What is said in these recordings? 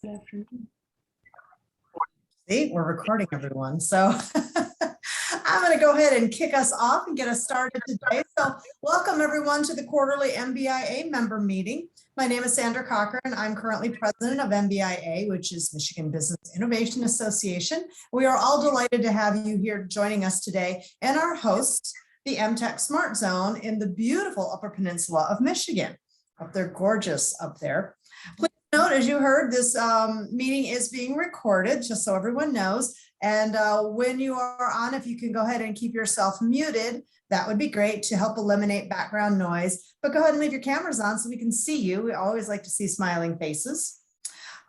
Good afternoon. See, we're recording, everyone. So I'm going to go ahead and kick us off and get us started today. So welcome everyone to the quarterly MBIA member meeting. My name is Sandra Cochran. I'm currently president of MBIA, which is Michigan Business Innovation Association. We are all delighted to have you here joining us today and our hosts, the MTech SmartZone in the beautiful Upper Peninsula of Michigan. Up there, gorgeous up there. Please note, as you heard, this meeting is being recorded, just so everyone knows. And when you are on, if you can go ahead and keep yourself muted, that would be great to help eliminate background noise. But go ahead and leave your cameras on so we can see you. We always like to see smiling faces.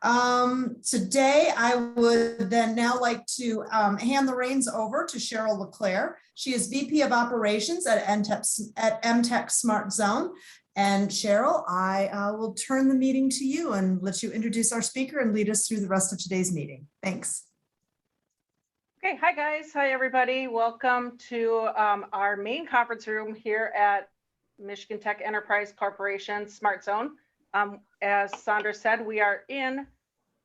Today, I would then now like to hand the reins over to Cheryl LeClaire. She is VP of Operations at MTech SmartZone. And Cheryl, I will turn the meeting to you and let you introduce our speaker and lead us through the rest of today's meeting. Thanks. Okay, hi guys, hi everybody. Welcome to our main conference room here at Michigan Tech Enterprise Corporation SmartZone. As Sandra said, we are in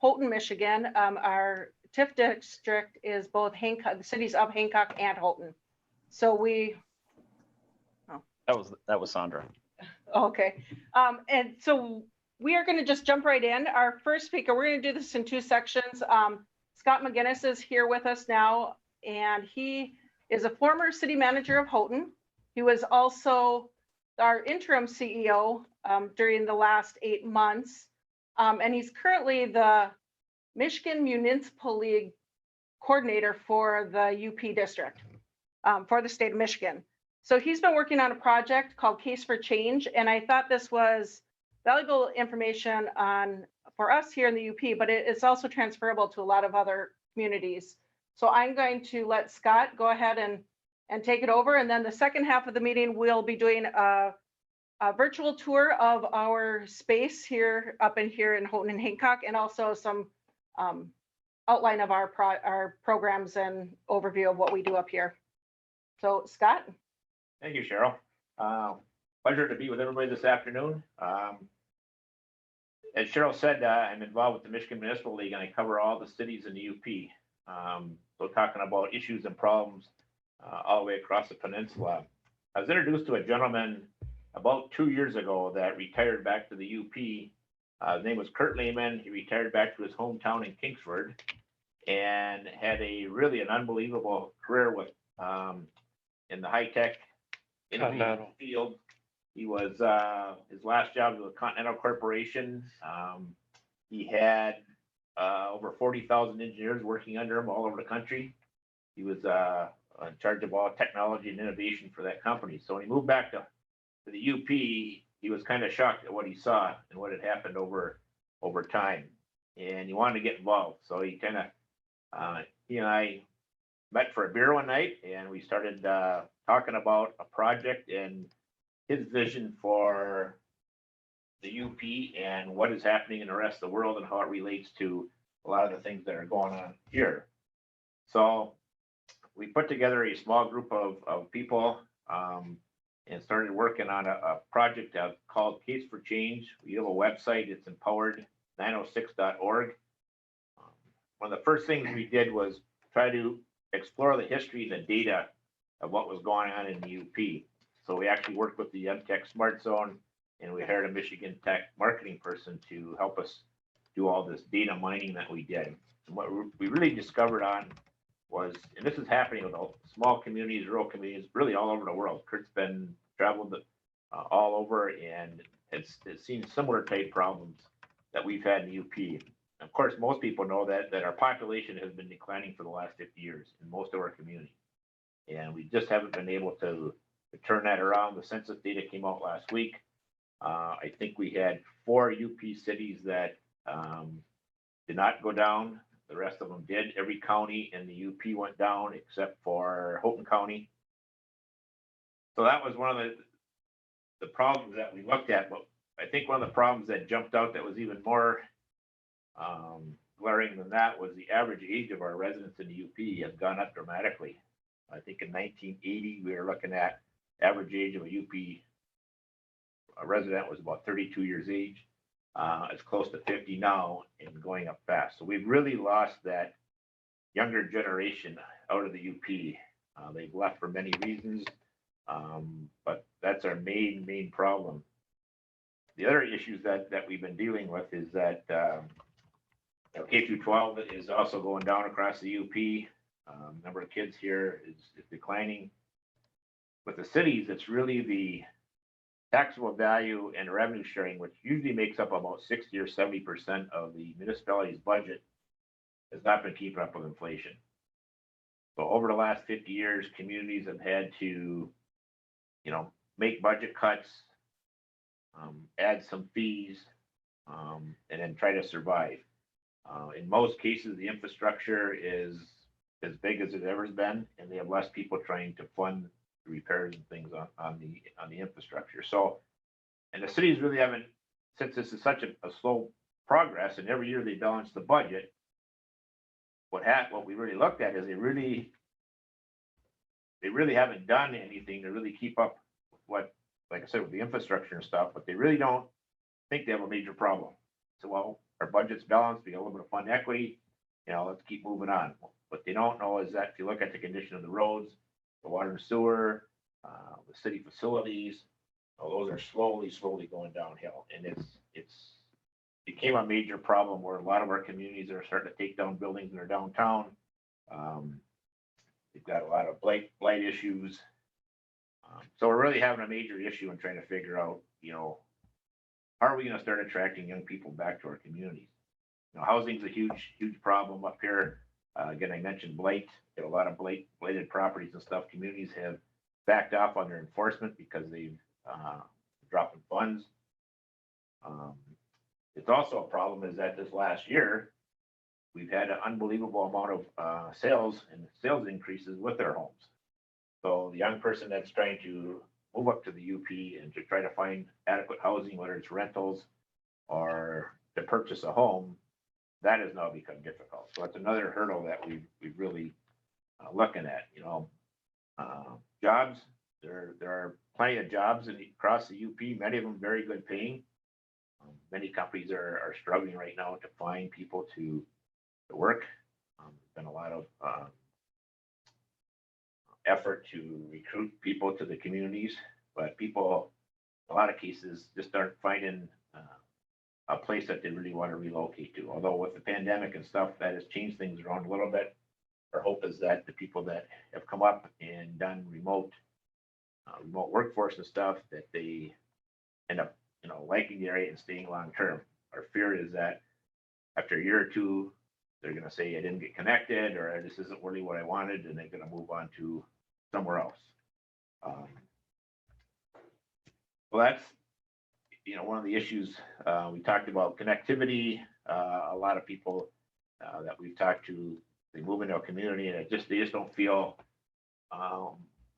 Houghton, Michigan. Our TIF district is both Hancock, the cities of Hancock and Houghton. So we. Oh. That was Sandra. Okay, and so we are going to just jump right in. Our first speaker, we're going to do this in two sections. Scott MacInnes is here with us now, and he is a former city manager of Houghton. He was also our interim CEO during the last 8 months, and he's currently the Michigan Municipal League coordinator for the UP district for the state of Michigan. So he's been working on a project called Case for Change, and I thought this was valuable information for us here in the UP, but it's also transferable to a lot of other communities. So I'm going to let Scott go ahead and take it over, and then the second half of the meeting, we'll be doing a virtual tour of our space here up in Houghton and Hancock, and also some outline of our programs and overview of what we do up here. So Scott. Thank you, Cheryl. Pleasure to be with everybody this afternoon. As Cheryl said, I'm involved with the Michigan Municipal League, and I cover all the cities in the UP. So talking about issues and problems all the way across the peninsula. I was introduced to a gentleman about 2 years ago that retired back to the UP. His name was Kurt Lehman. He retired back to his hometown in Kingsford and had really an unbelievable career with in the high-tech field. He was his last job was with Continental Corporation. He had over 40,000 engineers working under him all over the country. He was in charge of all technology and innovation for that company. So when he moved back to the UP, he was kind of shocked at what he saw and what had happened over time, and he wanted to get involved. So he and I met for a beer one night, and we started talking about a project and his vision for the UP and what is happening in the rest of the world and how it relates to a lot of the things that are going on here. So we put together a small group of people and started working on a project called Case for Change. We have a website, it's empowered906.org. One of the first things we did was try to explore the history and the data of what was going on in the UP. So we actually worked with the MTech SmartZone, and we hired a Michigan Tech marketing person to help us do all this data mining that we did. And what we really discovered on was, and this is happening with small communities, rural communities, really all over the world. Kurt's been traveled all over and has seen similar type problems that we've had in the UP. Of course, most people know that our population has been declining for the last 50 years in most of our communities. And we just haven't been able to turn that around. The census data came out last week. I think we had 4 UP cities that did not go down. The rest of them did. Every county in the UP went down except for Houghton County. So that was one of the problems that we looked at. But I think one of the problems that jumped out that was even more glaring than that was the average age of our residents in the UP has gone up dramatically. I think in 1980, we were looking at average age of a UP resident was about 32 years age. It's close to 50 now and going up fast. So we've really lost that younger generation out of the UP. They've left for many reasons, but that's our main problem. The other issues that we've been dealing with is that K through 12 is also going down across the UP. Number of kids here is declining. With the cities, it's really the taxable value and revenue sharing, which usually makes up about 60 or 70% of the municipality's budget, has not been keeping up with inflation. So over the last 50 years, communities have had to, make budget cuts, add some fees, and then try to survive. In most cases, the infrastructure is as big as it ever has been, and they have less people trying to fund the repairs and things on the infrastructure. So, and the cities really haven't, since this is such a slow progress, and every year they balance the budget. What we really looked at is they really haven't done anything to really keep up with what, like I said, with the infrastructure and stuff, but they really don't think they have a major problem. So, well, our budget's balanced, we got a little bit of fund equity, let's keep moving on. What they don't know is that if you look at the condition of the roads, the water and sewer, the city facilities, those are slowly going downhill. And it's became a major problem where a lot of our communities are starting to take down buildings in their downtown. We've got a lot of blight issues. So we're really having a major issue in trying to figure out, how are we going to start attracting young people back to our communities? Housing's a huge problem up here. Again, I mentioned blight. Get a lot of blighted properties and stuff. Communities have backed off on their enforcement because they've dropped funds. It's also a problem is that this last year, we've had an unbelievable amount of sales increases with their homes. So the young person that's trying to move up to the UP and to try to find adequate housing, whether it's rentals or to purchase a home, that has now become difficult. So that's another hurdle that we've really looking at. Jobs. There are plenty of jobs across the UP. Many of them very good paying. Many companies are struggling right now to find people to work. There's been a lot of effort to recruit people to the communities, but people, in a lot of cases, just aren't finding a place that they really want to relocate to. Although with the pandemic and stuff, that has changed things around a little bit. Our hope is that the people that have come up and done remote workforce and stuff, that they end up, liking the area and staying long term. Our fear is that after a year or two, they're going to say, I didn't get connected, or this isn't really what I wanted, and they're going to move on to somewhere else. Well, that's, one of the issues. We talked about connectivity. A lot of people that we've talked to, they move into a community and they just don't feel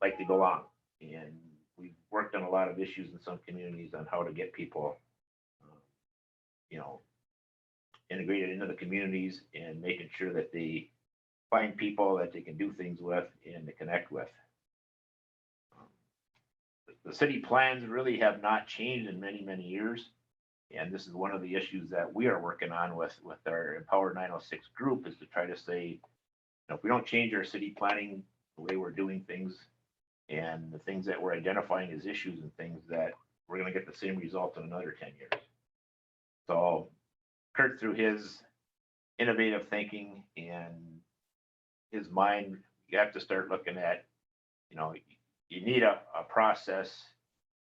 like they belong. And we've worked on a lot of issues in some communities on how to get people, integrated into the communities and making sure that they find people that they can do things with and to connect with. The city plans really have not changed in many years. And this is one of the issues that we are working on with our Empower 906 group, is to try to say, if we don't change our city planning, the way we're doing things and the things that we're identifying as issues and things, that we're going to get the same result in another 10 years. So Kurt, through his innovative thinking and his mind, you have to start looking at, you need a process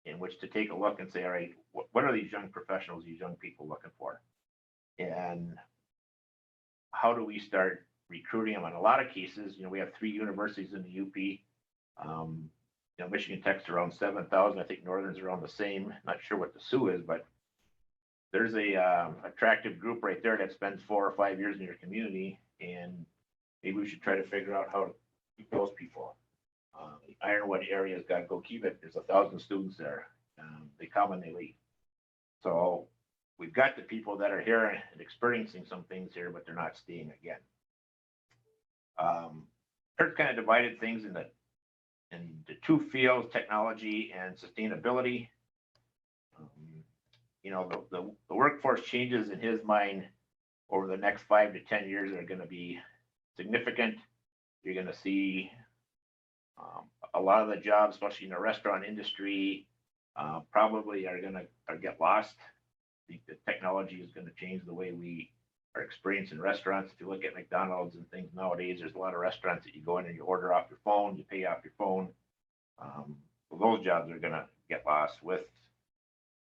in which to take a look and say, all right, what are these young professionals, these young people looking for? And how do we start recruiting them? In a lot of cases, we have 3 universities in the UP. Michigan Tech's around 7,000. I think Northern's around the same. Not sure what the Sioux is, but there's a attractive group right there that spends 4 or 5 years in your community, and maybe we should try to figure out how to keep those people. The Ironwood area's got Go Keep It. There's 1,000 students there. They come and they leave. So we've got the people that are here and experiencing some things here, but they're not staying again. Kurt kind of divided things into 2 fields: technology and sustainability. you know, the workforce changes in his mind over the next 5 to 10 years are going to be significant. You're going to see a lot of the jobs, especially in the restaurant industry, probably are going to get lost. I think the technology is going to change the way we are experiencing restaurants. If you look at McDonald's and things nowadays, there's a lot of restaurants that you go in and you order off your phone, you pay off your phone. Well, those jobs are going to get lost with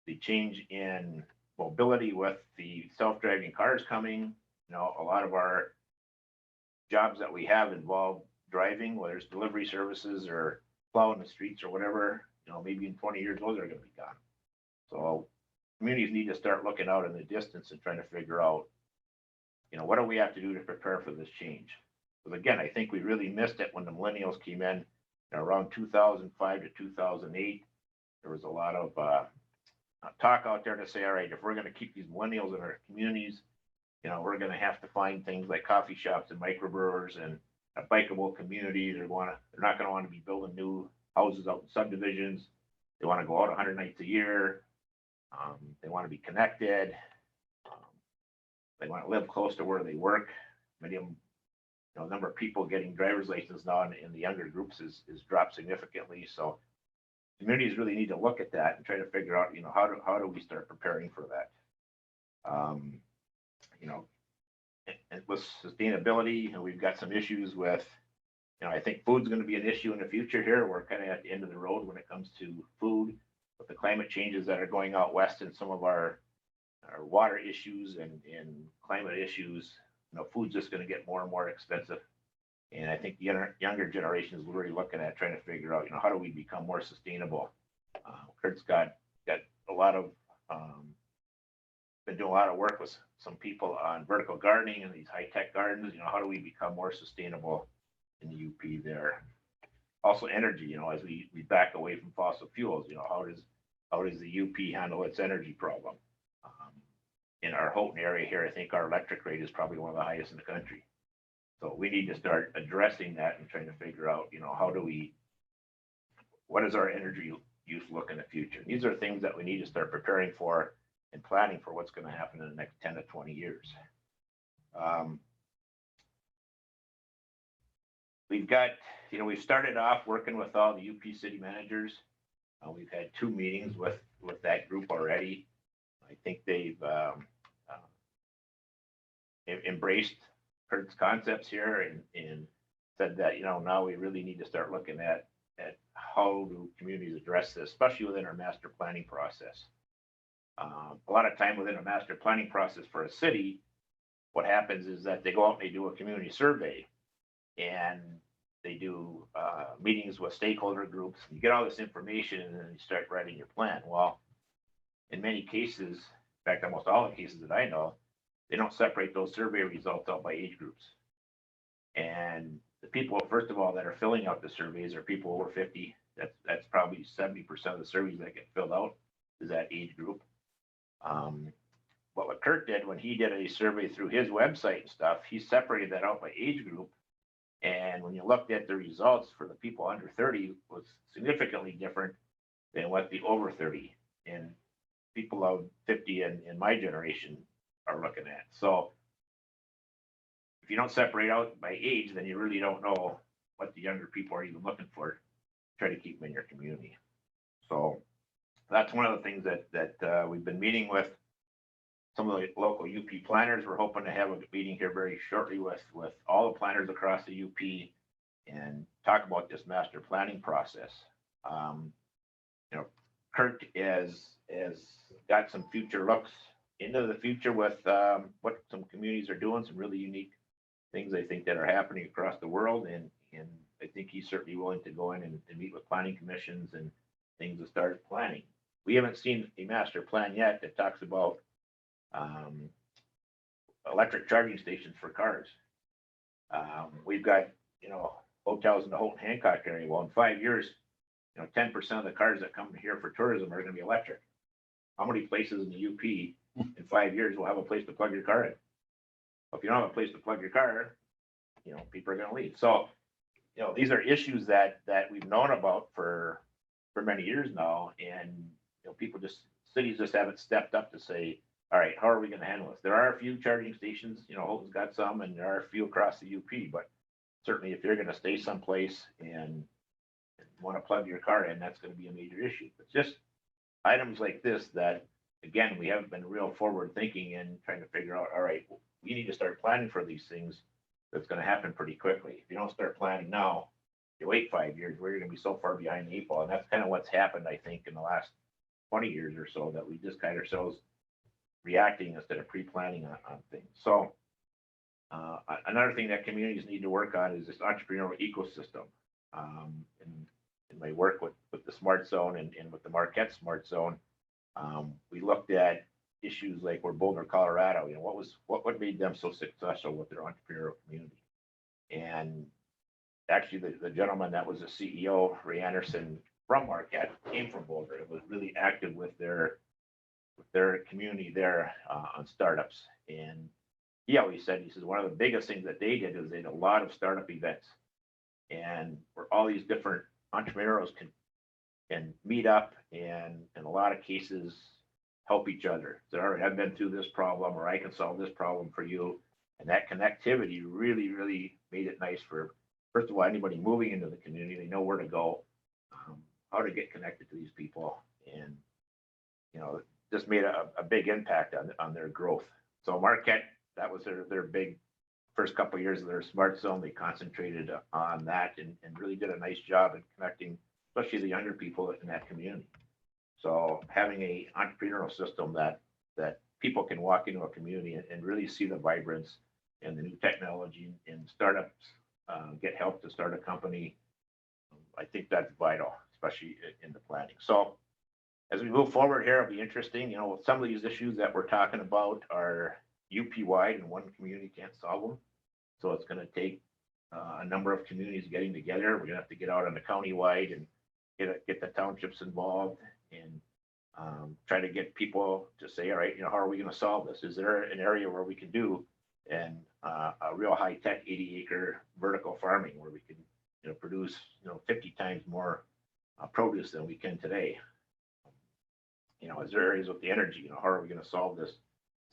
the change in mobility, with the self-driving cars coming. You know, a lot of our jobs that we have involve driving, whether it's delivery services or plowing the streets or whatever. You know, maybe in 20 years, those are going to be gone. So communities need to start looking out in the distance and trying to figure out, you know, what do we have to do to prepare for this change? Because again, I think we really missed it when the millennials came in, you know, around 2005 to 2008. There was a lot of talk out there to say, all right, if we're going to keep these millennials in our communities, you know, we're going to have to find things like coffee shops and microbrewers and a bikeable community. They're not going to want to be building new houses out in subdivisions. They want to go out 100 nights a year. They want to be connected. They want to live close to where they work. Many of them, you know, the number of people getting driver's license now in the younger groups is dropped significantly. So communities really need to look at that and try to figure out, you know, how do we start preparing for that? You know, and with sustainability, you know, we've got some issues with, you know, I think food's going to be an issue in the future here. We're kind of at the end of the road when it comes to food, with the climate changes that are going out west and some of our water issues and climate issues. You know, food's just going to get more and more expensive. And I think the younger generations are really looking at trying to figure out, you know, how do we become more sustainable? Kurt's got a lot of, been doing a lot of work with some people on vertical gardening and these high-tech gardens. You know, how do we become more sustainable in the UP there? Also energy, you know, as we back away from fossil fuels, you know, how does the UP handle its energy problem? In our Houghton area here, I think our electric rate is probably one of the highest in the country. So we need to start addressing that and trying to figure out, you know, what does our energy use look in the future? And these are things that we need to start preparing for and planning for what's going to happen in the next 10 to 20 years. We've got, you know, we've started off working with all the UP city managers. We've had 2 meetings with that group already. I think they've embraced Kurt's concepts here and said that, you know, now we really need to start looking at how do communities address this, especially within our master planning process. A lot of time within a master planning process for a city, what happens is that they go out and they do a community survey and they do meetings with stakeholder groups. You get all this information and then you start writing your plan. Well, in many cases, in fact, almost all the cases that I know, they don't separate those survey results out by age groups. And the people, first of all, that are filling out the surveys are people over 50. That's probably 70% of the surveys that get filled out is that age group. What Kurt did when he did a survey through his website and stuff, he separated that out by age group. And when you looked at the results for the people under 30, was significantly different than what the over 30 and people of 50 in my generation are looking at. So if you don't separate out by age, then you really don't know what the younger people are even looking for. Try to keep them in your community. So that's one of the things that we've been meeting with some of the local UP planners. We're hoping to have a meeting here very shortly with all the planners across the UP and talk about this master planning process. You know, Kurt has got some future looks into the future with what some communities are doing, some really unique things I think that are happening across the world. And I think he's certainly willing to go in and meet with planning commissions and things to start planning. We haven't seen a master plan yet that talks about electric charging stations for cars. We've got, you know, hotels in the Houghton Hancock area. Well, in 5 years, you know, 10% of the cars that come here for tourism are going to be electric. How many places in the UP in 5 years will have a place to plug your car in? Well, if you don't have a place to plug your car, you know, people are going to leave. So, you know, these are issues that we've known about for many years now, and you know, people just cities just haven't stepped up to say, all right, how are we going to handle this? There are a few charging stations, Holton's got some, and there are a few across the UP, but certainly if you're going to stay someplace and want to plug your car in, that's going to be a major issue. But just items like this that, again, we haven't been real forward thinking and trying to figure out, all right, we need to start planning for these things. That's going to happen pretty quickly. If you don't start planning now, you wait 5 years, we're going to be so far behind the 8 ball. And that's kind of what's happened, I think, in the last 20 years or so, that we just find ourselves reacting instead of pre-planning on things. So another thing that communities need to work on is this entrepreneurial ecosystem. In my work with the SmartZone and with the Marquette SmartZone, we looked at issues like where Boulder, Colorado, what made them so successful with their entrepreneurial community. And actually the gentleman that was the CEO, Ray Anderson from Marquette, came from Boulder. It was really active with their community there on startups. And he always said, he says, one of the biggest things that they did is they did a lot of startup events, and where all these different entrepreneurs can meet up and in a lot of cases help each other. So, all right, I've been through this problem, or I can solve this problem for you. And that connectivity really, really made it nice for, first of all, anybody moving into the community. They know where to go, how to get connected to these people, and just made a big impact on their growth. So Marquette, that was their big first couple of years of their SmartZone. They concentrated on that and really did a nice job in connecting, especially the younger people in that community. So having a entrepreneurial system that people can walk into a community and really see the vibrance and the new technology, and startups get help to start a company, I think that's vital, especially in the planning. So as we move forward here, it'll be interesting. Some of these issues that we're talking about are UP-wide, and one community can't solve them. So it's going to take a number of communities getting together. We're going to have to get out on the county-wide and get the townships involved, and try to get people to say, all right, how are we going to solve this? Is there an area where we can do a real high-tech 80-acre vertical farming where we can produce 50 times more produce than we can today? Is there areas with the energy? How are we going to solve this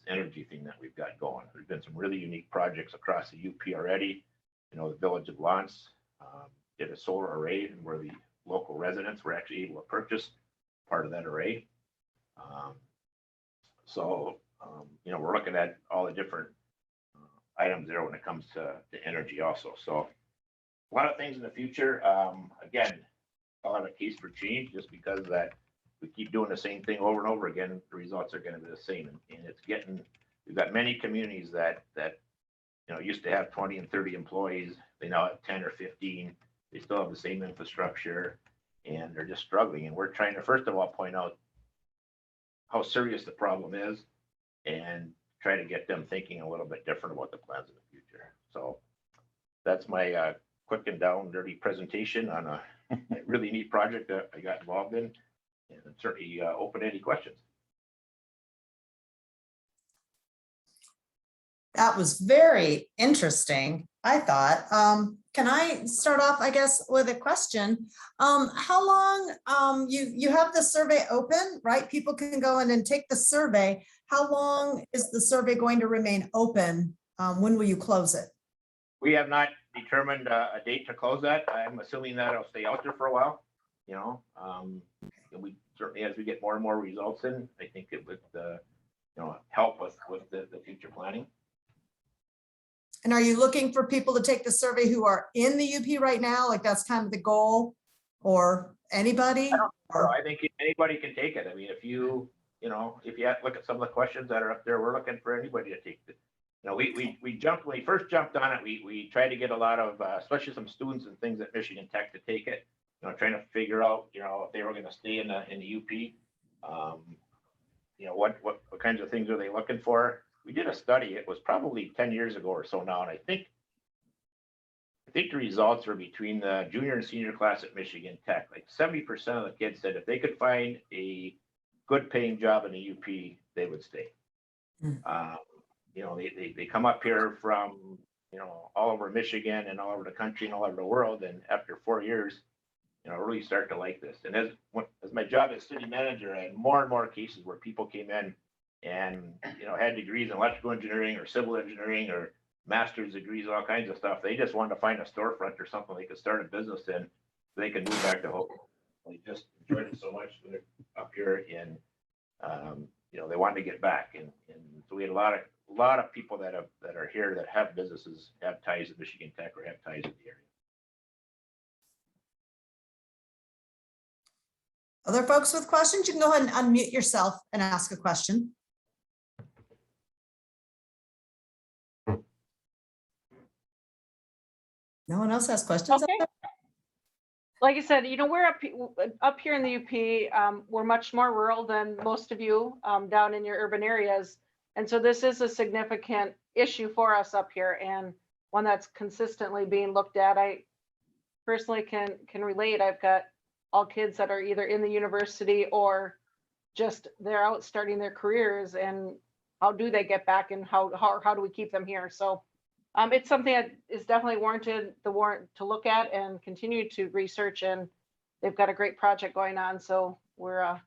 energy thing that we've got going? There's been some really unique projects across the UP already. The village of Lance did a solar array, and where the local residents were actually able to purchase part of that array. We're looking at all the different items there when it comes to energy also. So a lot of things in the future. Again, I'll have a case for change, just because that we keep doing the same thing over and over again, the results are going to be the same. And we've got many communities that used to have 20 and 30 employees. They now have 10 or 15. They still have the same infrastructure, and they're just struggling. And we're trying to, first of all, point out how serious the problem is, and try to get them thinking a little bit different about the plans in the future. So that's my quick and down dirty presentation on a really neat project that I got involved in, and I'm certainly open to any questions. That was very interesting, I thought. Can I start off, I guess, with a question? How long, you have the survey open, right? People can go in and take the survey. How long is the survey going to remain open? When will you close it? We have not determined a date to close that. I'm assuming that it'll stay out there for a while. And we certainly, as we get more and more results in, I think it would help with the future planning. And are you looking for people to take the survey who are in the UP right now? Like that's kind of the goal, or anybody? I think anybody can take it. I mean, if you look at some of the questions that are up there, we're looking for anybody to take it. When we first jumped on it, we tried to get a lot of, especially some students and things at Michigan Tech to take it, trying to figure out, if they were going to stay in the UP, what kinds of things are they looking for? We did a study. It was probably 10 years ago or so now, and I think the results are between the junior and senior class at Michigan Tech. Like 70% of the kids said if they could find a good paying job in the UP, they would stay. They come up here from all over Michigan and all over the country and all over the world, and after 4 years, really start to like this. And as my job as city manager, I had more and more cases where people came in and, had degrees in electrical engineering or civil engineering or master's degrees, all kinds of stuff. They just wanted to find a storefront or something they could start a business in so they could move back to home. They just enjoyed it so much up here, and they wanted to get back. And so we had a lot of people that are here that have businesses, have ties at Michigan Tech or have ties in the area. Other folks with questions, you can go ahead and unmute yourself and ask a question. No one else has questions? Okay. Like I said, we're up here in the UP. We're much more rural than most of you down in your urban areas. And so this is a significant issue for us up here, and one that's consistently being looked at. I personally can relate. I've got all kids that are either in the university or just they're out starting their careers, and how do they get back, and how do we keep them here? So it's something that is definitely warranted to look at and continue to research, and they've got a great project going on. So we're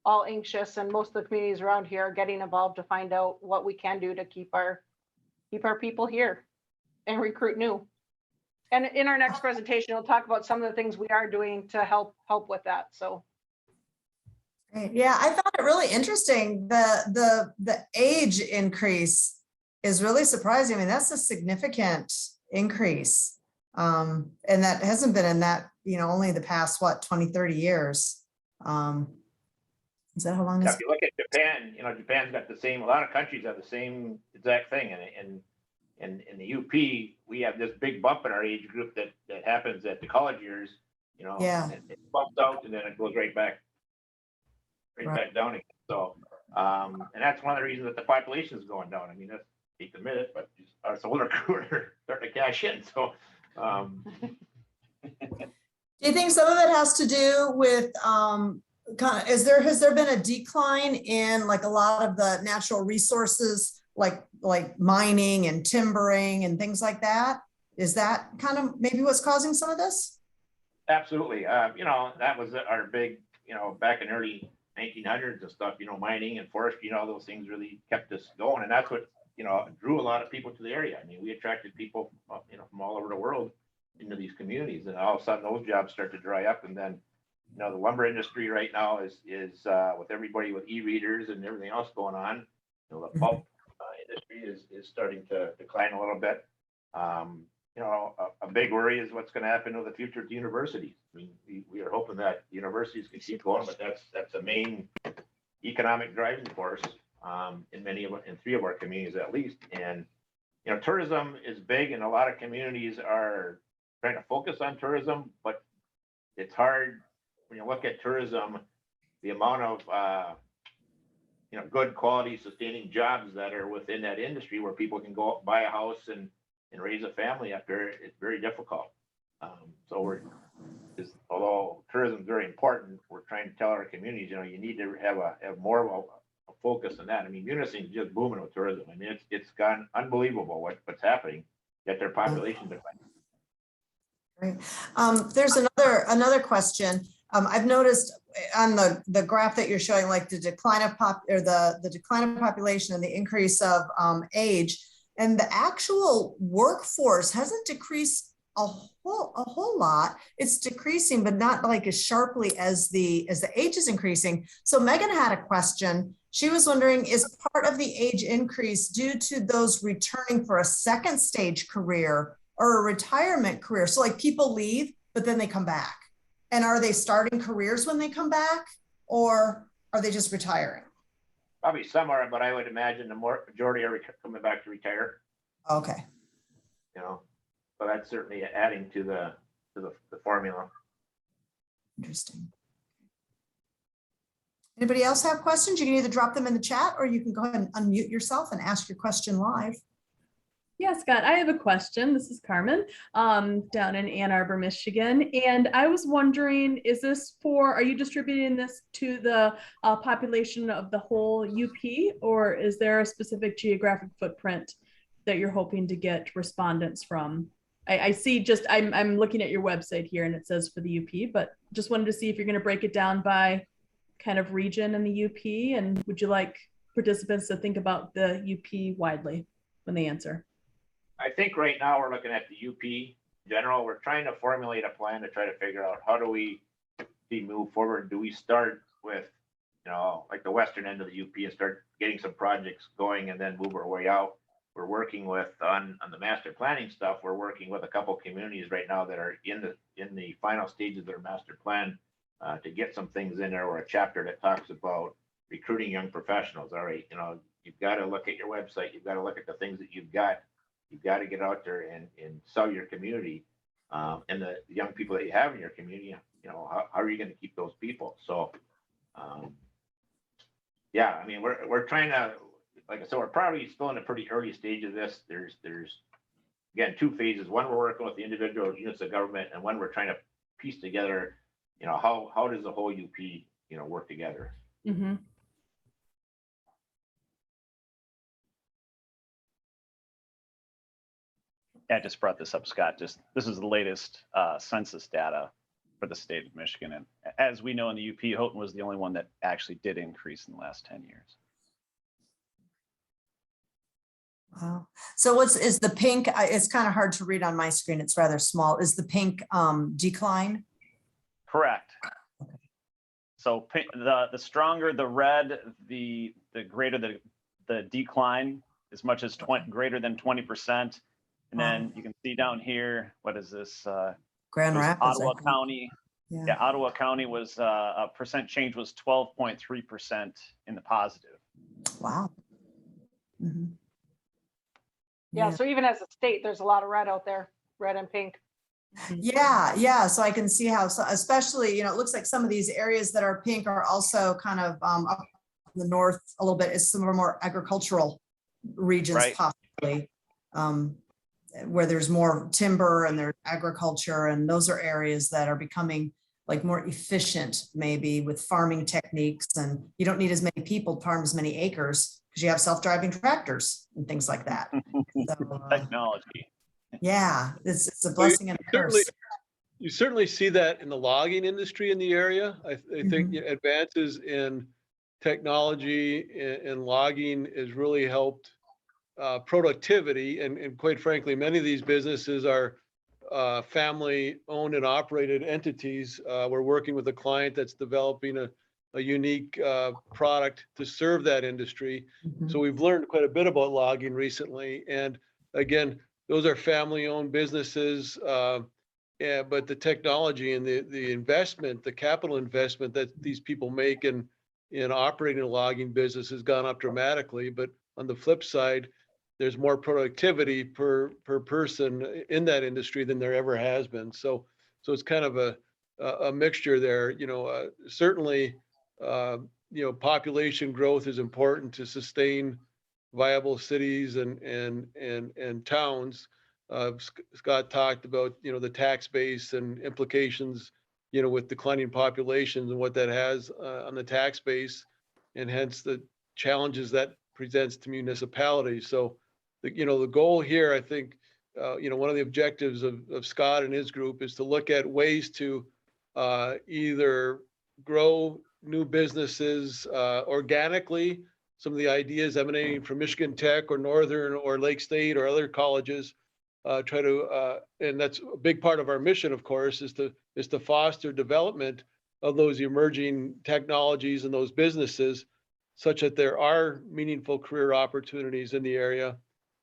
all anxious, and most of the communities around here are getting involved to find out what we can do to keep our people here and recruit new. And in our next presentation, we'll talk about some of the things we are doing to help with that. So. Great. Yeah, I found it really interesting. The age increase is really surprising. I mean, that's a significant increase. And that hasn't been in that, only the past, 20, 30 years. Is that how long? If you look at Japan, Japan's got a lot of countries have the same exact thing. And in the UP, we have this big bump in our age group that happens at the college years, Yeah. and it bumps out and then it goes right back down again. So, and that's one of the reasons that the population is going down. I mean, that's hate to admit it, but our older crew are starting to cash in. So, do you think some of it has to do with has there been a decline in like a lot of the natural resources, like mining and timbering and things like that? Is that kind of maybe what's causing some of this? Absolutely. That was our big, back in early 1900s and stuff, mining and forestry, all those things really kept us going. And that's what, drew a lot of people to the area. I mean, we attracted people, from all over the world into these communities, and all of a sudden those jobs start to dry up. And then, the lumber industry right now is with everybody with e-readers and everything else going on, the pulp industry is starting to decline a little bit. A big worry is what's going to happen to the future of the universities. I mean, we are hoping that universities can keep going, but that's a main economic driving force in 3 of our communities at least. And tourism is big, and a lot of communities are trying to focus on tourism, but it's hard when you look at tourism, the amount of good quality sustaining jobs that are within that industry where people can go buy a house and raise a family up there. It's very difficult. So although tourism is very important, we're trying to tell our communities, you need to have more of a focus on that. I mean, Munising is just booming with tourism. I mean, it's gone unbelievable what's happening, yet their population decline. Right. There's another question. I've noticed on the graph that you're showing, like the decline of the decline of population and the increase of age, and the actual workforce hasn't decreased a whole lot. It's decreasing, but not like as sharply as the age is increasing. So Megan had a question. She was wondering, is part of the age increase due to those returning for a second stage career or a retirement career? So like people leave, but then they come back. And are they starting careers when they come back, or are they just retiring? Probably some are, but I would imagine the majority are coming back to retire. Okay. So that's certainly adding to the formula. Interesting. Anybody else have questions? You can either drop them in the chat, or you can go ahead and unmute yourself and ask your question live. Yeah, Scott, I have a question. This is Carmen down in Ann Arbor, Michigan. And I was wondering, are you distributing this to the population of the whole UP, or is there a specific geographic footprint that you're hoping to get respondents from? I see just, I'm looking at your website here and it says for the UP, but just wanted to see if you're going to break it down by kind of region in the UP, and would you like participants to think about the UP widely when they answer? I think right now we're looking at the UP in general. We're trying to formulate a plan to try to figure out how do we move forward. Do we start with, like the western end of the UP and start getting some projects going and then move our way out? We're working with on the master planning stuff. We're working with a couple communities right now that are in the final stages of their master plan to get some things in there, or a chapter that talks about recruiting young professionals. All right, you've got to look at your website. You've got to look at the things that you've got. You've got to get out there and sell your community and the young people that you have in your community. How are you going to keep those people? So, yeah, I mean, we're trying to, like I said, we're probably still in a pretty early stage of this. There's again, two phases. One, we're working with the individual units of government, and one, we're trying to piece together, how does the whole UP, work together? Mm-hmm. I just brought this up, Scott. This is the latest census data for the state of Michigan. And as we know in the UP, Houghton was the only one that actually did increase in the last 10 years. Wow. So is the pink, it's kind of hard to read on my screen. It's rather small. Is the pink decline? Correct. So the stronger the red, the greater the decline, as much as greater than 20%. And then you can see down here, what is this? Grand Rapids. Ottawa County. Yeah, Ottawa County was a percent change was 12.3% in the positive. Wow. Mm-hmm. Yeah, so even as a state, there's a lot of red out there, red and pink. Yeah. So I can see how, so especially, it looks like some of these areas that are pink are also kind of up in the north a little bit. Is some of our more agricultural regions, right? Possibly, where there's more timber and there's agriculture, and those are areas that are becoming like more efficient, maybe with farming techniques, and you don't need as many people to farm as many acres because you have self-driving tractors and things like that. So, technology. Yeah, it's a blessing and a curse. You certainly see that in the logging industry in the area. I think advances in technology and logging has really helped productivity. And quite frankly, many of these businesses are family owned and operated entities. We're working with a client that's developing a unique product to serve that industry. So we've learned quite a bit about logging recently. And again, those are family-owned businesses, but the technology and the investment, the capital investment that these people make in operating a logging business has gone up dramatically. But on the flip side, there's more productivity per person in that industry than there ever has been. So it's kind of a mixture there. Certainly, population growth is important to sustain viable cities and towns. Scott talked about, the tax base and implications, with declining populations and what that has on the tax base, and hence the challenges that presents to municipalities. So, the goal here, I think, one of the objectives of Scott and his group is to look at ways to either grow new businesses organically. Some of the ideas emanating from Michigan Tech or Northern or Lake State or other colleges, try to, and that's a big part of our mission, of course, is to foster development of those emerging technologies and those businesses, such that there are meaningful career opportunities in the area.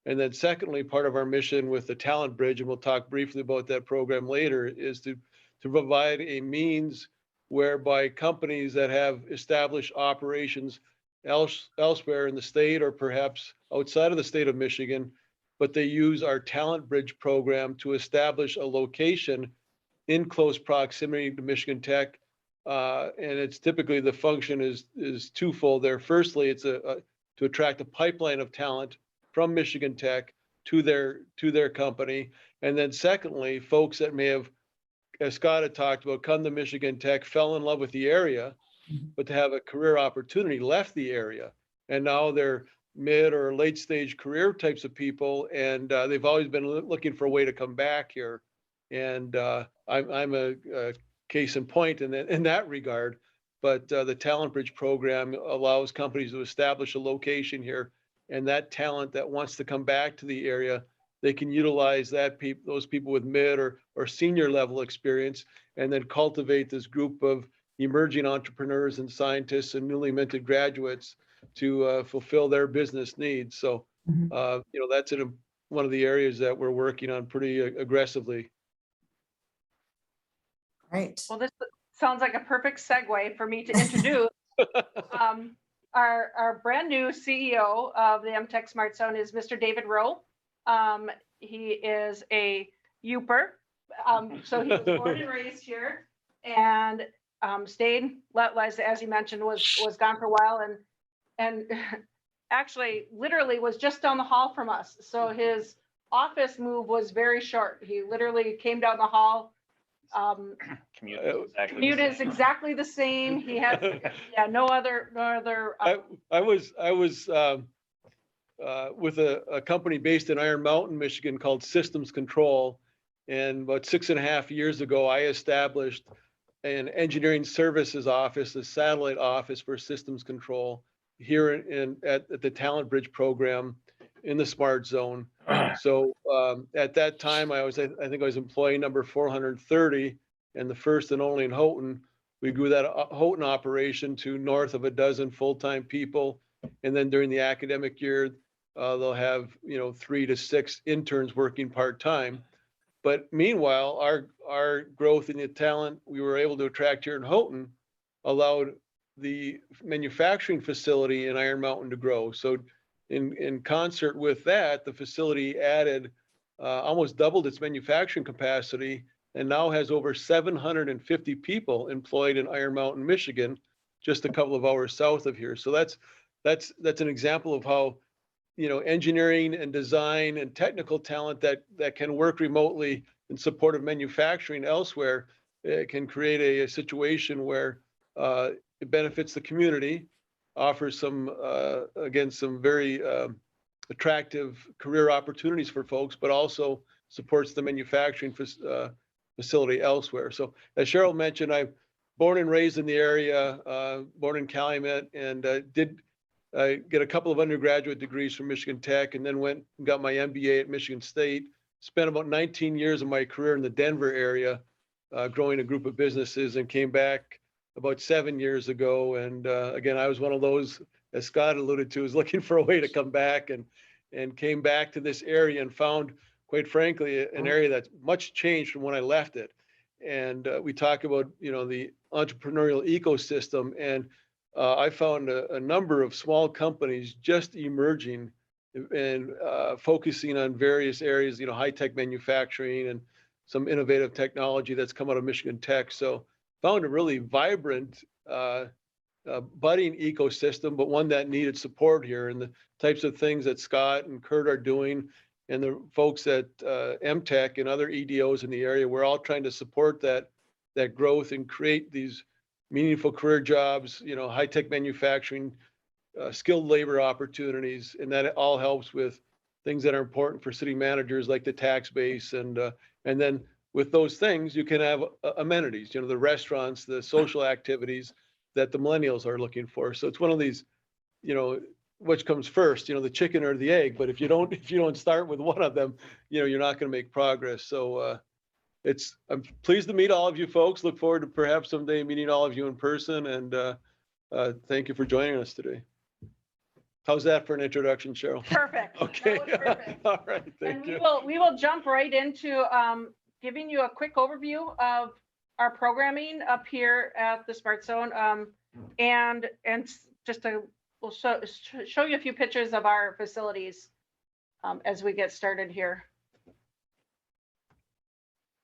And then secondly, part of our mission with the Talent Bridge, and we'll talk briefly about that program later, is to provide a means whereby companies that have established operations elsewhere in the state or perhaps outside of the state of Michigan, but they use our Talent Bridge program to establish a location in close proximity to Michigan Tech. And it's typically, the function is twofold there. Firstly, it's to attract a pipeline of talent from Michigan Tech to their company. And then secondly, folks that may have, as Scott had talked about, come to Michigan Tech, fell in love with the area, but to have a career opportunity, left the area, and now they're mid or late stage career types of people, and they've always been looking for a way to come back here. And I'm a case in point in that regard. But the Talent Bridge program allows companies to establish a location here, and that talent that wants to come back to the area, they can utilize those people with mid or senior level experience, and then cultivate this group of emerging entrepreneurs and scientists and newly minted graduates to fulfill their business needs. So, that's one of the areas that we're working on pretty aggressively. Right. Well, this sounds like a perfect segue for me to introduce our brand new CEO of the MTech SmartZone is Mr. David Rowe. He is a Youper. So he was born and raised here and stayed, as you mentioned, was gone for a while and actually literally was just down the hall from us. So his office move was very short. He literally came down the hall. Commute is exactly the same. He had no other. I was with a company based in Iron Mountain, Michigan called Systems Control, and about 6.5 years ago, I established an engineering services office, a satellite office for Systems Control here at the Talent Bridge program in the Smart Zone. So at that time, I think I was employee number 430, and the first and only in Houghton. We grew that Houghton operation to north of a dozen full-time people, and then during the academic year, they'll have 3 to 6 interns working part-time. But meanwhile, our growth in the talent we were able to attract here in Houghton allowed the manufacturing facility in Iron Mountain to grow. So in concert with that, the facility added almost doubled its manufacturing capacity and now has over 750 people employed in Iron Mountain, Michigan, just a couple of hours south of here. So that's an example of how engineering and design and technical talent that can work remotely in support of manufacturing elsewhere can create a situation where it benefits the community, offers some very attractive career opportunities for folks, but also supports the manufacturing facility elsewhere. So as Cheryl mentioned, I'm born and raised in the area, born in Calumet, and did get a couple of undergraduate degrees from Michigan Tech, and then went and got my MBA at Michigan State. Spent about 19 years of my career in the Denver area, growing a group of businesses, and came back about 7 years ago. And again, I was one of those, as Scott alluded to, is looking for a way to come back, and came back to this area and found, quite frankly, an area that's much changed from when I left it. And we talk about, the entrepreneurial ecosystem, and I found a number of small companies just emerging and focusing on various areas, high-tech manufacturing and some innovative technology that's come out of Michigan Tech. So found a really vibrant, budding ecosystem, but one that needed support here. And the types of things that Scott and Kurt are doing, and the folks at MTech and other EDOs in the area, we're all trying to support that growth and create these meaningful career jobs, high-tech manufacturing, skilled labor opportunities, and that all helps with things that are important for city managers, like the tax base, and then with those things you can have amenities, the restaurants, the social activities that the millennials are looking for. So it's one of these, which comes first, the chicken or the egg. But if you don't start with one of them, you're not going to make progress. So I'm pleased to meet all of you folks. Look forward to perhaps someday meeting all of you in person. And thank you for joining us today. How's that for an introduction, Cheryl? Perfect. Okay. That was perfect. All right. Thank you. We will jump right into giving you a quick overview of our programming up here at the Smart Zone, and just we'll show you a few pictures of our facilities as we get started here.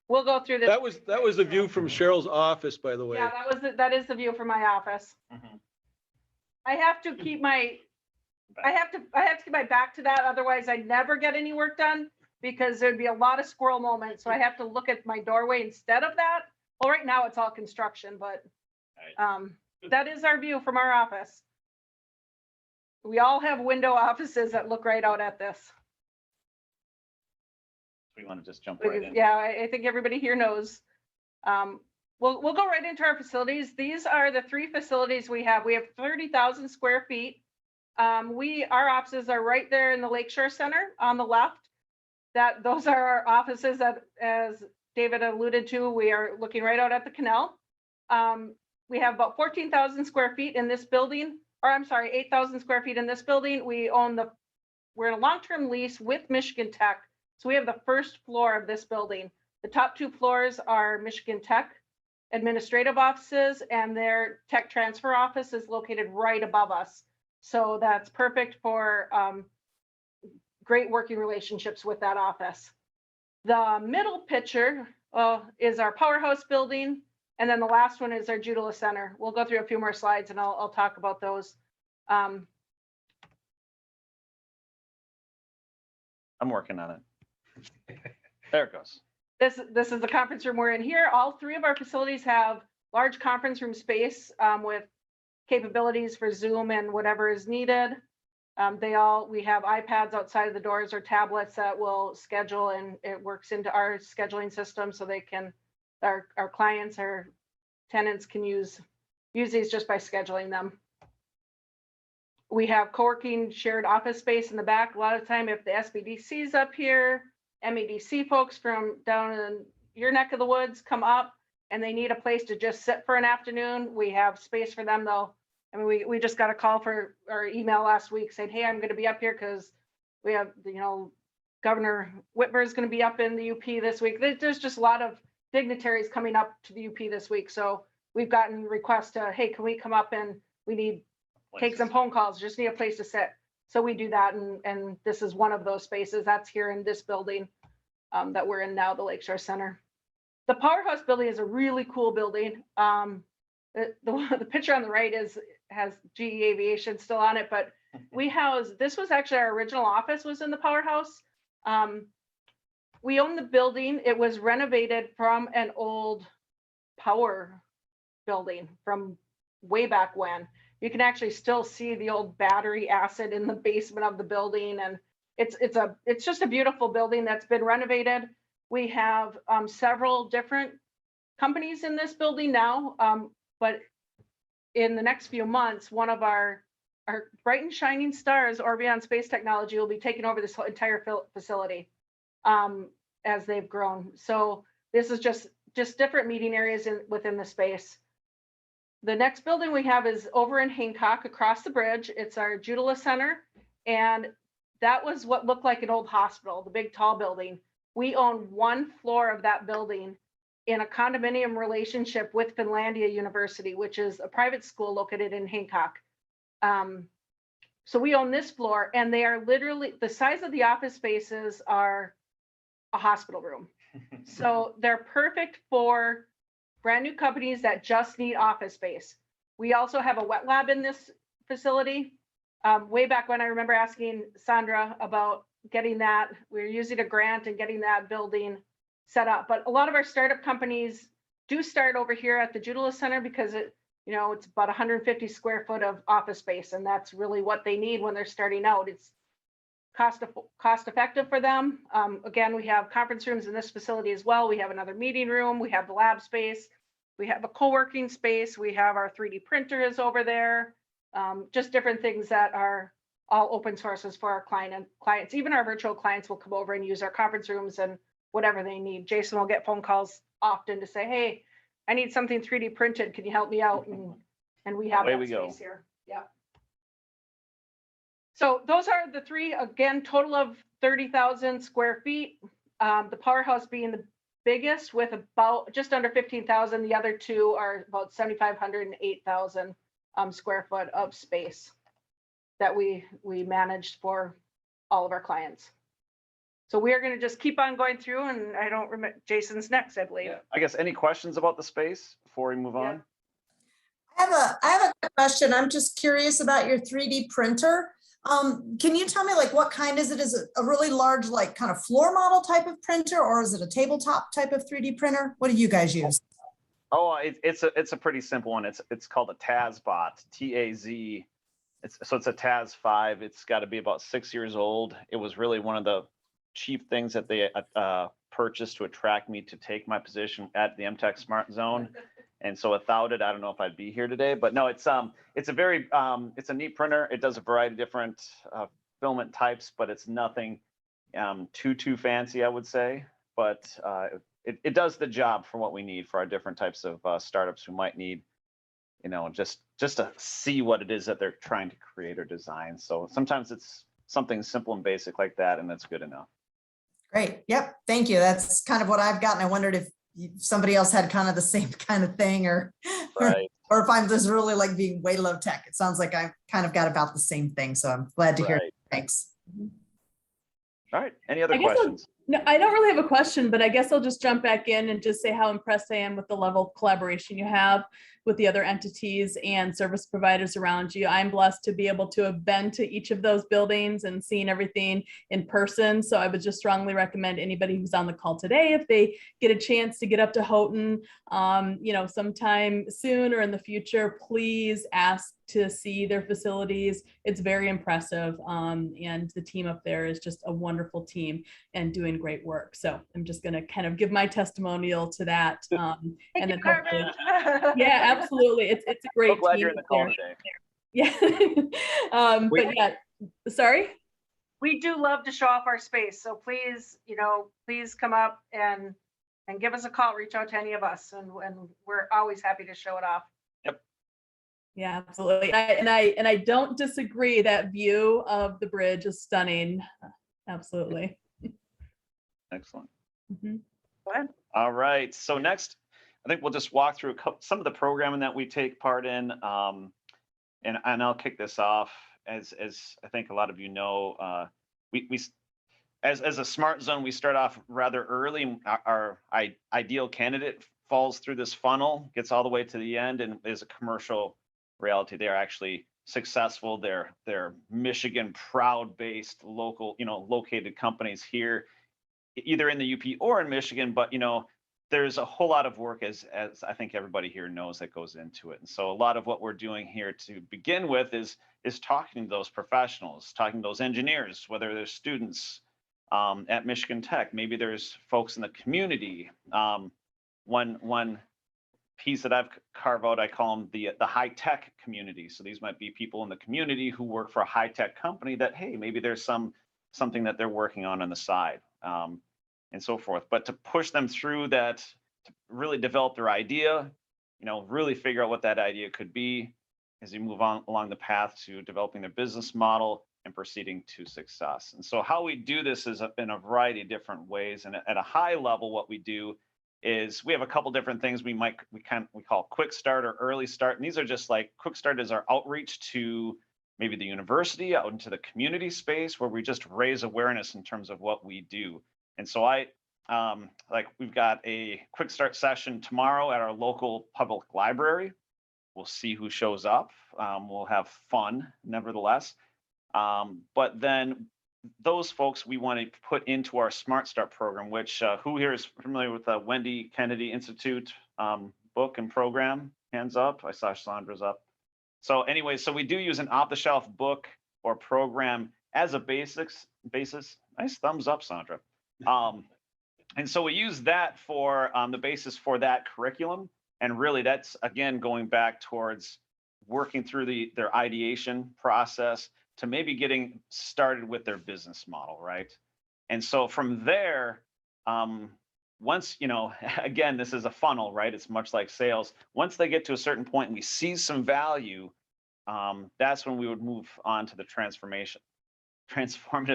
We'll go through this. That was the view from Cheryl's office, by the way. Yeah, that is the view from my office. Mm-hmm. I have to keep my back to that, otherwise I never get any work done, because there'd be a lot of squirrel moments. So I have to look at my doorway instead of that. Well, right now it's all construction, but that is our view from our office. we all have window offices that look right out at this. We want to just jump right in. Yeah, I think everybody here knows. We'll go right into our facilities. These are the 3 facilities we have. We have 30,000 square feet. Our offices are right there in the Lakeshore Center on the left. Those are our offices that, as David alluded to, we are looking right out at the canal. We have about 14,000 square feet in this building, or I'm sorry, 8,000 square feet in this building. We're in a long-term lease with Michigan Tech. So we have the first floor of this building. The top 2 floors are Michigan Tech administrative offices, and their tech transfer office is located right above us. So that's perfect for great working relationships with that office. The middle picture is our Powerhouse Building, and then the last one is our Judula Center. We'll go through a few more slides and I'll talk about those. I'm working on it. There it goes. This is the conference room we're in here. All 3 of our facilities have large conference room space with capabilities for Zoom and whatever is needed. We have iPads outside of the doors or tablets that will schedule, and it works into our scheduling system so they can, our clients, our tenants can use these just by scheduling them. We have co-working shared office space in the back. A lot of the time, if the SBDC is up here, MEDC folks from down in your neck of the woods come up and they need a place to just sit for an afternoon, we have space for them though. I mean, we just got a call for our email last week saying, hey, I'm going to be up here because we have, Governor Whitmer is going to be up in the UP this week. There's just a lot of dignitaries coming up to the UP this week. So we've gotten requests to, hey, can we come up and we need take some phone calls, just need a place to sit. So we do that. And this is one of those spaces that's here in this building that we're in now, the Lakeshore Center. The Powerhouse Building is a really cool building. The picture on the right has GE Aviation still on it, but this was actually our original office was in the Powerhouse. We own the building. It was renovated from an old power building from way back when. You can actually still see the old battery acid in the basement of the building. And it's just a beautiful building that's been renovated. We have several different companies in this building now, but in the next few months, one of our bright and shining stars, Orbion Space Technology, will be taking over this whole entire facility as they've grown. So this is just different meeting areas within the space. The next building we have is over in Hancock across the bridge. It's our Judula Center. And that was what looked like an old hospital, the big tall building. We own 1 floor of that building in a condominium relationship with Finlandia University, which is a private school located in Hancock. So we own this floor, and they are literally, the size of the office spaces are a hospital room. So they're perfect for brand new companies that just need office space. We also have a wet lab in this facility. Way back when, I remember asking Sandra about getting that. We were using a grant and getting that building set up. But a lot of our startup companies do start over here at the Judula Center because it's about 150 square foot of office space, and that's really what they need when they're starting out. It's cost effective for them. Again, we have conference rooms in this facility as well. We have another meeting room. We have the lab space. We have a co-working space. We have our 3D printers over there. Just different things that are all open sources for our clients. Even our virtual clients will come over and use our conference rooms and whatever they need. Jason will get phone calls often to say, hey, I need something 3D printed. Can you help me out? And we have that space here. Yeah. So those are the 3, again, total of 30,000 square feet. The Powerhouse being the biggest with about just under 15,000. The other 2 are about 7,500 and 8,000 square foot of space that we managed for all of our clients. So we are going to just keep on going through, and I don't remember, Jason's next, I believe. Yeah. I guess any questions about the space before we move on? I have a question. I'm just curious about your 3D printer. Can you tell me what kind is it? Is it a really large, kind of floor model type of printer, or is it a tabletop type of 3D printer? What do you guys use? Oh, it's a pretty simple one. It's called a TazBot, TAZ it's a TAS 5. It's got to be about 6 years old. It was really one of the chief things that they purchased to attract me to take my position at the MTech SmartZone. And so without it, I don't know if I'd be here today. But no, it's a very it's a neat printer. It does a variety of different filament types, but it's nothing too fancy, I would say. But it does the job for what we need for our different types of startups who might need, just to see what it is that they're trying to create or design. So sometimes it's something simple and basic like that, and that's good enough. Great. Yep. Thank you. That's kind of what I've gotten. I wondered if somebody else had kind of the same kind of thing, or Right. or if I'm just really like being way low tech. It sounds like I've kind of got about the same thing. So I'm glad to hear. Right. Thanks. All right. Any other I guess questions? No, I don't really have a question, but I guess I'll just jump back in and just say how impressed I am with the level of collaboration you have with the other entities and service providers around you. I'm blessed to be able to have been to each of those buildings and seen everything in person. So I would just strongly recommend anybody who's on the call today, if they get a chance to get up to Houghton, sometime soon or in the future, please ask to see their facilities. It's very impressive. And the team up there is just a wonderful team and doing great work. So I'm just going to kind of give my testimonial to that. And then hopefully, yeah, absolutely. It's a great So glad team you're in the call there. today. Yeah. But yeah, sorry. We do love to show off our space. So please, please come up and give us a call, reach out to any of us, and we're always happy to show it off. Yeah, absolutely. And I don't disagree. That view of the bridge is stunning. Absolutely. Excellent. Mm-hmm. Go ahead. All right. So next, I think we'll just walk through some of the programming that we take part in, and I'll kick this off. As I think a lot of you know, we as a smart zone, we start off rather early. Our ideal candidate falls through this funnel, gets all the way to the end, and is a commercial reality. They are actually successful. They're Michigan proud based local, located companies here, either in the UP or in Michigan. But there's a whole lot of work, as I think everybody here knows, that goes into it. And so a lot of what we're doing here to begin with is talking to those professionals, talking to those engineers, whether they're students at Michigan Tech, maybe there's folks in the community. One piece that I've carved out, I call them the high tech community. So these might be people in the community who work for a high tech company that, hey, maybe there's something that they're working on the side, and so forth. But to push them through that, to really develop their idea, really figure out what that idea could be as you move on along the path to developing their business model and proceeding to success. And so how we do this is in a variety of different ways. And at a high level, what we do is we have a couple different things we call quick start or early start. And these are just like quick start is our outreach to maybe the university, out into the community space, where we just raise awareness in terms of what we do. And so we've got a quick start session tomorrow at our local public library. We'll see who shows up. We'll have fun nevertheless. But then those folks we want to put into our Smart Start program, which who here is familiar with the Wendy Kennedy Institute book and program? Hands up. I saw Sandra's up. So anyway, so we do use an off-the-shelf book or program as a basis. Nice thumbs up, Sandra. And so we use that for the basis for that curriculum. And really that's, again, going back towards working through their ideation process to maybe getting started with their business model, right? And so from there, once, again, this is a funnel, right? It's much like sales. Once they get to a certain point and we see some value, that's when we would move on to the transformative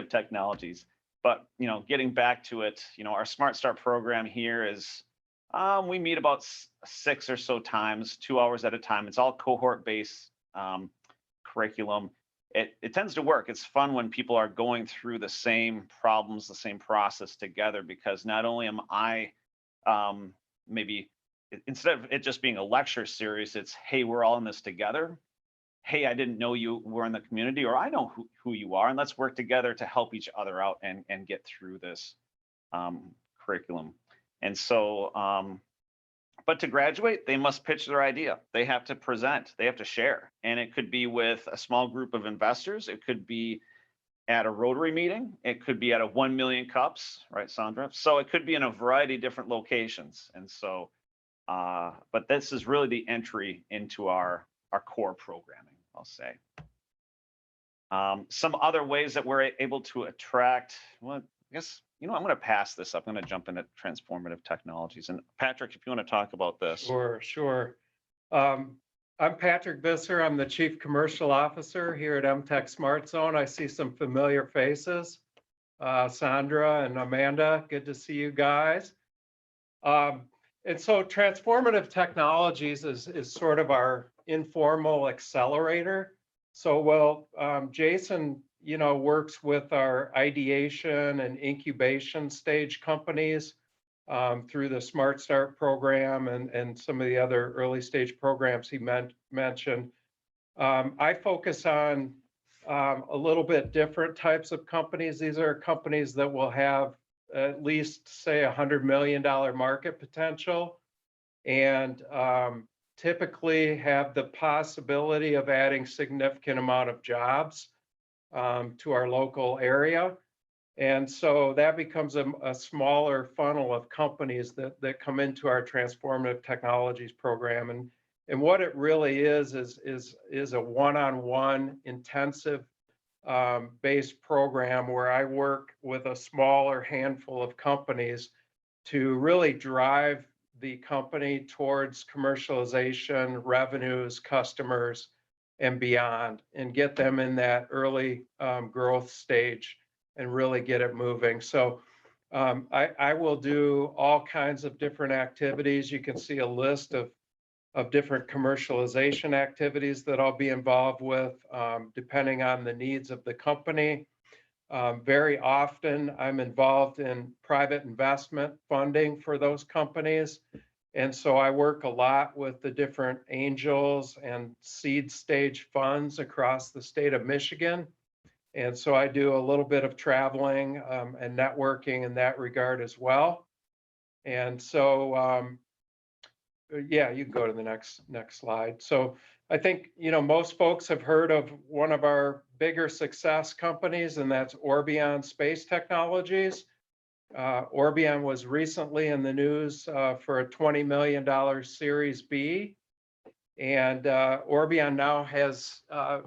technologies. But, getting back to it, our Smart Start program here is, we meet about 6 or so times, 2 hours at a time. It's all cohort-based curriculum. It tends to work. It's fun when people are going through the same problems, the same process together, because not only am I maybe, instead of it just being a lecture series, it's, hey, we're all in this together. Hey, I didn't know you were in the community, or I know who you are, and let's work together to help each other out and get through this curriculum. And so But to graduate, they must pitch their idea. They have to present, they have to share. And it could be with a small group of investors. It could be at a Rotary meeting. It could be at a 1 million cups, right, Sandra? So it could be in a variety of different locations. And so, but this is really the entry into our core programming, I'll say. Some other ways that we're able to attract, well, I guess, you know, I'm going to pass this up. I'm going to jump into transformative technologies. And Patrick, if you want to talk about this. Sure. I'm Patrick Visser. I'm the Chief Commercial Officer here at MTEC SmartZone. I see some familiar faces. Sandra and Amanda, good to see you guys. And so transformative technologies is sort of our informal accelerator. So Jason, you know, works with our ideation and incubation stage companies through the Smart Start program and some of the other early stage programs he mentioned. I focus on a little bit different types of companies. These are companies that will have at least, say, $100 million market potential, and typically have the possibility of adding significant amount of jobs to our local area. And so that becomes a smaller funnel of companies that come into our transformative technologies program. And what it really is a one-on-one intensive based program where I work with a smaller handful of companies to really drive the company towards commercialization, revenues, customers, and beyond, and get them in that early growth stage and really get it moving. So I will do all kinds of different activities. You can see a list of different commercialization activities that I'll be involved with, depending on the needs of the company. Very often, I'm involved in private investment funding for those companies. And so I work a lot with the different angels and seed stage funds across the state of Michigan. And so I do a little bit of traveling and networking in that regard as well. And so, yeah, you can go to the next slide. So I think, you know, most folks have heard of one of our bigger success companies, and that's Orbion Space Technologies. Orbion was recently in the news for a $20 million Series B. And Orbion now has, I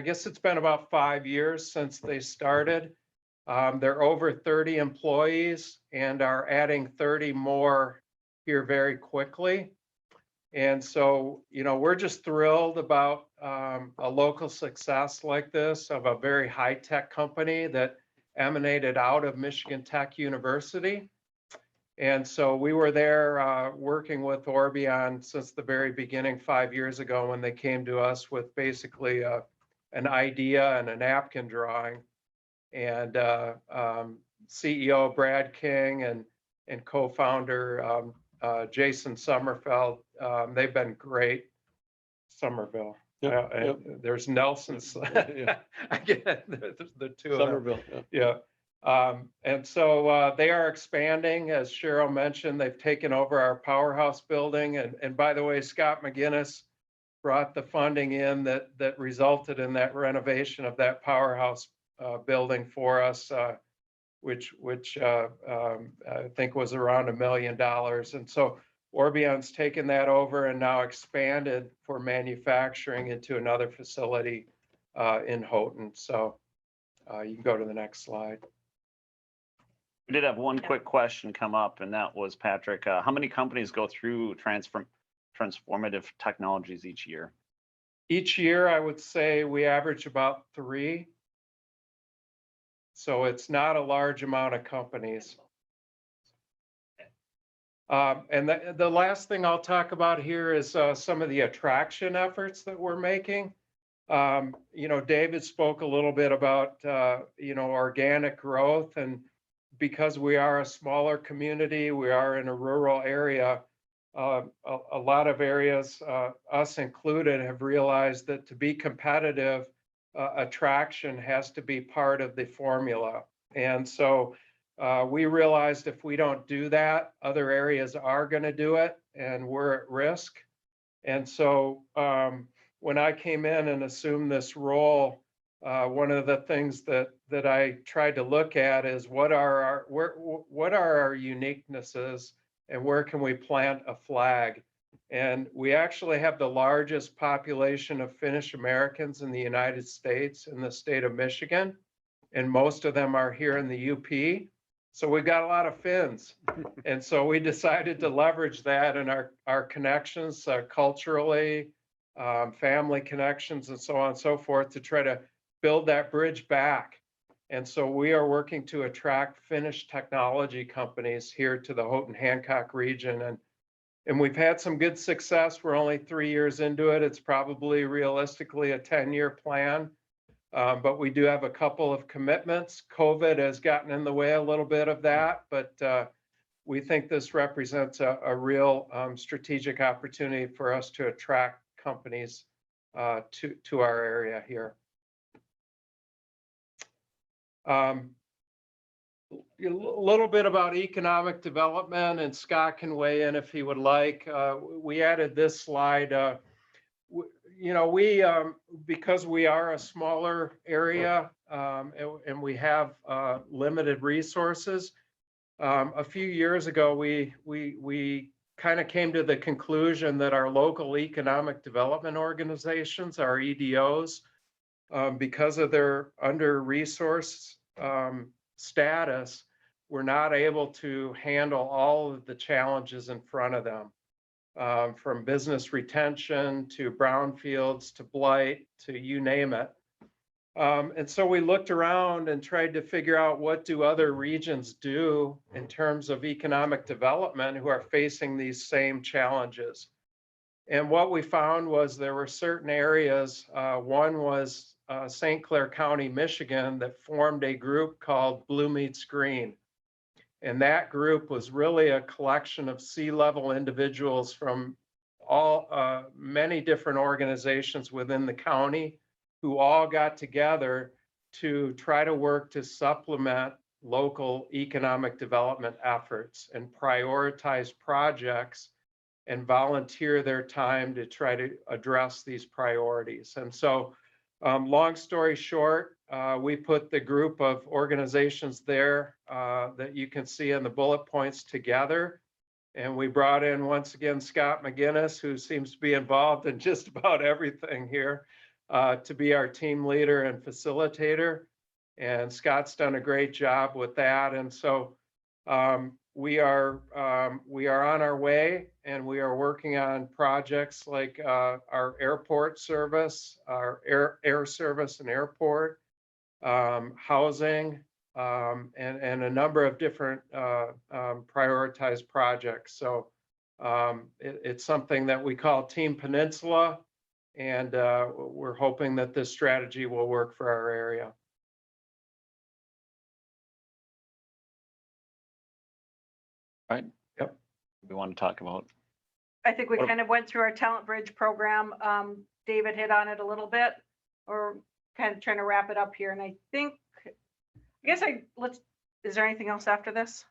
guess it's been about 5 years since they started. They're over 30 employees and are adding 30 more here very quickly. And so, you know, we're just thrilled about a local success like this of a very high-tech company that emanated out of Michigan Tech University. And so we were there working with Orbion since the very beginning 5 years ago when they came to us with basically an idea and a napkin drawing. And CEO Brad King and co-founder Jason Sommerfeld, they've been great. Somerville. Yep. There's Nelson's. Yeah. I get the two of them. Somerville. Yeah. And so they are expanding, as Cheryl mentioned. They've taken over our Powerhouse Building. And by the way, Scott MacInnes brought the funding in that resulted in that renovation of that Powerhouse Building for us, which I think was around $1 million. And so Orbion's taken that over and now expanded for manufacturing into another facility in Houghton. So you can go to the next slide. We did have one quick question come up, and that was, Patrick, how many companies go through transformative technologies each year? Each year, I would say we average about 3. So it's not a large amount of companies. And the last thing I'll talk about here is some of the attraction efforts that we're making. You know, David spoke a little bit about, you know, organic growth. And because we are a smaller community, we are in a rural area, a lot of areas, us included, have realized that to be competitive, attraction has to be part of the formula. And so we realized if we don't do that, other areas are going to do it, and we're at risk. And so when I came in and assumed this role, one of the things that I tried to look at is what are our uniquenesses and where can we plant a flag? And we actually have the largest population of Finnish Americans in the United States, in the state of Michigan, and most of them are here in the UP. So we've got a lot of Finns. And so we decided to leverage that in our connections culturally, family connections, and so on and so forth, to try to build that bridge back. And so we are working to attract Finnish technology companies here to the Houghton Hancock region. And we've had some good success. We're only 3 years into it. It's probably realistically a 10-year plan. But we do have a couple of commitments. COVID has gotten in the way a little bit of that, but we think this represents a real strategic opportunity for us to attract companies to our area here. A little bit about economic development, and Scott can weigh in if he would like. We added this slide. Because we are a smaller area and we have limited resources, a few years ago, we kind of came to the conclusion that our local economic development organizations, our EDOs, because of their under-resourced status, were not able to handle all of the challenges in front of them. From business retention to brownfields to blight to you name it. And so we looked around and tried to figure out what do other regions do in terms of economic development who are facing these same challenges. And what we found was there were certain areas, one was St. Clair County, Michigan, that formed a group called Blue Meets Green. And that group was really a collection of C-level individuals from many different organizations within the county who all got together to try to work to supplement local economic development efforts and prioritize projects and volunteer their time to try to address these priorities. And so, long story short, we put the group of organizations there that you can see in the bullet points together. And we brought in, once again, Scott MacInnes, who seems to be involved in just about everything here, to be our team leader and facilitator. And Scott's done a great job with that. And so we are on our way, and we are working on projects like our airport service, our air service and airport, housing, and a number of different prioritized projects. So it's something that we call Team Peninsula, and we're hoping that this strategy will work for our area. Right. Yep. We want to talk about. I think we kind of went through our Talent Bridge program. David hit on it a little bit, or kind of trying to wrap it up here. And I think, is there anything else after this?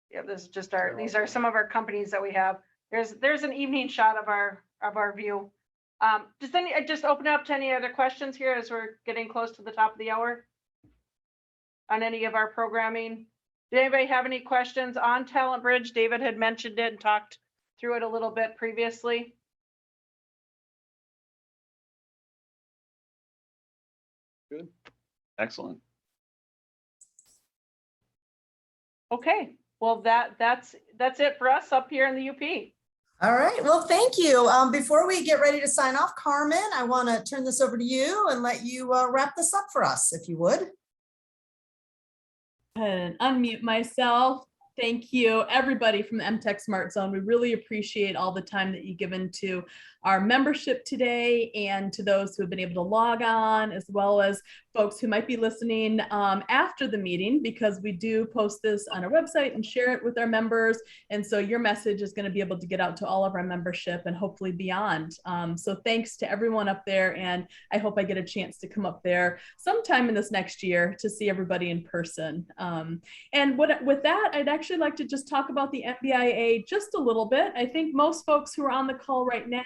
Yeah, this is just these are some of our companies that we have. There's an evening shot of our view. Just open up to any other questions here as we're getting close to the top of the hour on any of our programming. Did anybody have any questions on Talent Bridge? David had mentioned it and talked through it a little bit previously. Good. Excellent. Okay, well that's it for us up here in the UP. All right, well, thank you. Before we get ready to sign off, Carmen, I want to turn this over to you and let you wrap this up for us, if you would. And unmute myself. Thank you, everybody from the MTech SmartZone. We really appreciate all the time that you've given to our membership today and to those who have been able to log on, as well as folks who might be listening after the meeting, because we do post this on our website and share it with our members. And so your message is going to be able to get out to all of our membership and hopefully beyond. So thanks to everyone up there. And I hope I get a chance to come up there sometime in this next year to see everybody in person. And with that, I'd actually like to just talk about the MBIA just a little bit. I think most folks who are on the call right now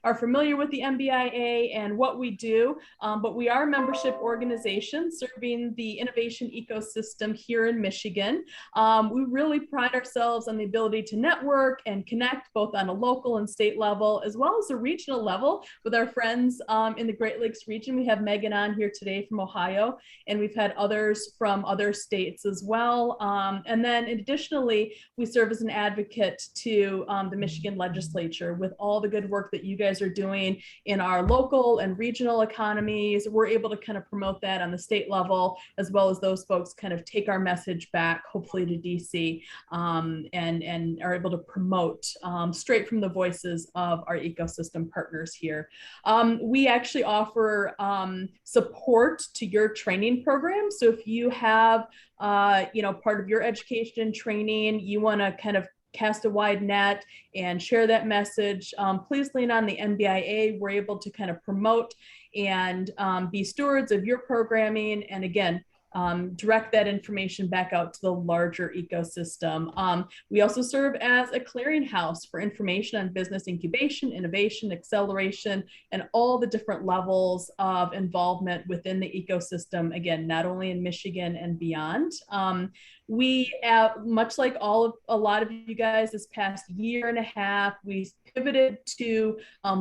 are familiar with the MBIA and what we do, but we are a membership organization serving the innovation ecosystem here in Michigan. We really pride ourselves on the ability to network and connect both on a local and state level, as well as a regional level with our friends in the Great Lakes region. We have Megan on here today from Ohio, and we've had others from other states as well. And then additionally, we serve as an advocate to the Michigan legislature with all the good work that you guys are doing in our local and regional economies. We're able to kind of promote that on the state level, as well as those folks kind of take our message back, hopefully to DC, and are able to promote straight from the voices of our ecosystem partners here. We actually offer support to your training program. So if you have, part of your education training, you want to kind of cast a wide net and share that message, please lean on the MBIA. We're able to kind of promote and be stewards of your programming. And again, direct that information back out to the larger ecosystem. We also serve as a clearinghouse for information on business incubation, innovation, acceleration, and all the different levels of involvement within the ecosystem, again, not only in Michigan and beyond. We, much like a lot of you guys this past year and a half, we pivoted to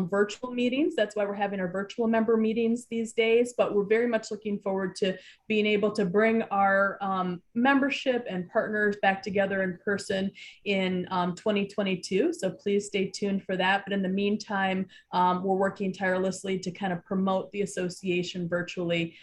virtual meetings. That's why we're having our virtual member meetings these days, but we're very much looking forward to being able to bring our membership and partners back together in person in 2022. So please stay tuned for that. But in the meantime, we're working tirelessly to kind of promote the association virtually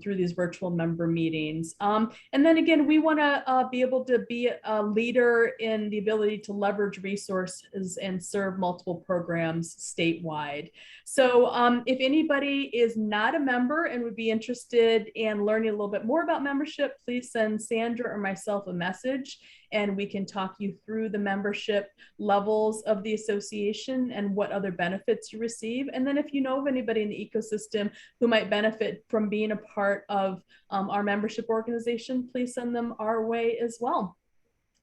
through these virtual member meetings. And then again, we want to be able to be a leader in the ability to leverage resources and serve multiple programs statewide. So if anybody is not a member and would be interested in learning a little bit more about membership, please send Sandra or myself a message, and we can talk you through the membership levels of the association and what other benefits you receive. And then if you know of anybody in the ecosystem who might benefit from being a part of our membership organization, please send them our way as well.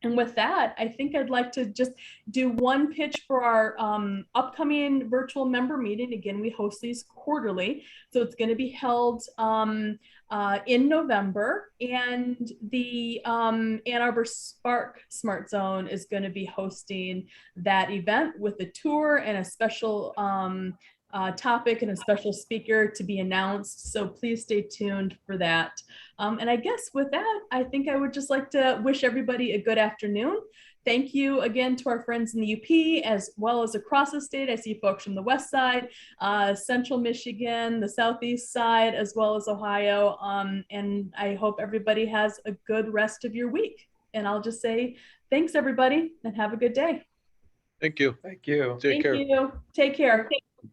And with that, I think I'd like to just do one pitch for our upcoming virtual member meeting. Again, we host these quarterly, so it's going to be held in November, and the Ann Arbor Spark SmartZone is going to be hosting that event with a tour and a special topic and a special speaker to be announced. So please stay tuned for that. And I guess with that, I think I would just like to wish everybody a good afternoon. Thank you again to our friends in the UP, as well as across the state. I see folks from the west side, central Michigan, the southeast side, as well as Ohio. And I hope everybody has a good rest of your week. And I'll just say, thanks everybody, and have a good day. Thank you. Thank you. Take care. Thank you. Take care.